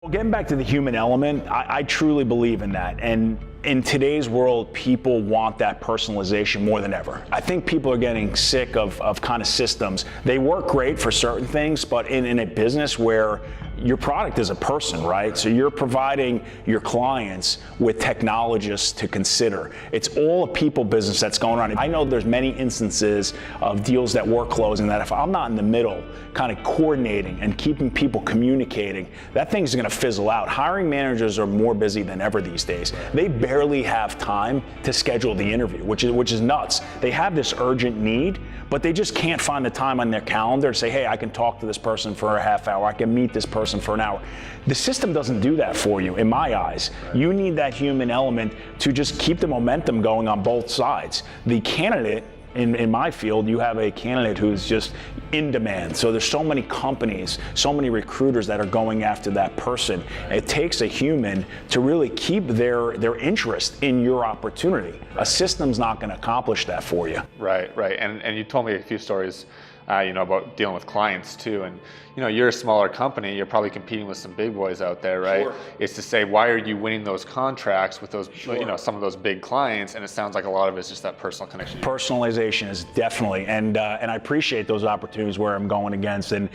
Well, getting back to the human element, I truly believe in that. And in today's world, people want that personalization more than ever. I think people are getting sick of kind of systems. They work great for certain things, but in a business where your product is a person, right? So you're providing your clients with technologists to consider. It's all a people business that's going on. I know there's many instances of deals that we're closing that if I'm not in the middle, kind of coordinating and keeping people communicating, that thing's gonna fizzle out. Hiring managers are more busy than ever these days. They barely have time to schedule the interview, which is nuts. They have this urgent need, but they just can't find the time on their calendar to say, hey, I can talk to this person for a half hour, I can meet this person for an hour. The system doesn't do that for you, in my eyes. You need that human element to just keep the momentum going on both sides. The candidate, in my field, you have a candidate who's just in demand. So there's so many companies, so many recruiters that are going after that person. It takes a human to really keep their interest in your opportunity. A system's not going to accomplish that for you. Right. And you told me a few stories about dealing with clients too. And you're a smaller company, you're probably competing with some big boys out there, right? Sure. It's to say, why are you winning those contracts with those, Sure. Some of those big clients? And it sounds like a lot of it's just that personal connection. Personalization is definitely, and I appreciate those opportunities where I'm going against and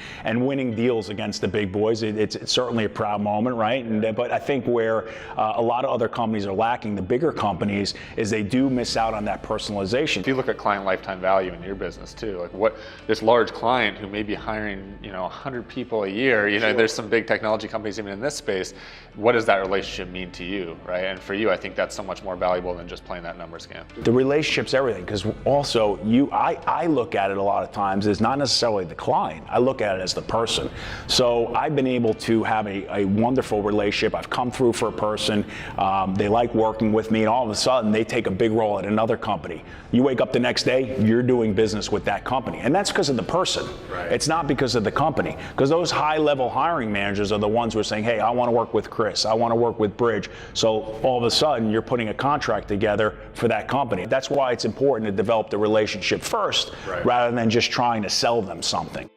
winning deals against the big boys. It's certainly a proud moment, right? But I think where a lot of other companies are lacking, the bigger companies, is they do miss out on that personalization. If you look at client lifetime value in your business too, like what this large client who may be hiring 100 people a year, Sure. There's some big technology companies even in this space. What does that relationship mean to you, right? And for you, I think that's so much more valuable than just playing that numbers game. The relationship's everything, because also I look at it a lot of times as not necessarily the client. I look at it as the person. So I've been able to have a wonderful relationship. I've come through for a person. They like working with me, and all of a sudden they take a big role at another company. You wake up the next day, you're doing business with that company, and that's because of the person. Right. It's not because of the company, because those high-level hiring managers are the ones who are saying, hey, I want to work with Chris, I want to work with Bridge. So all of a sudden you're putting a contract together for that company. That's why it's important to develop the relationship first, right, rather than just trying to sell them something.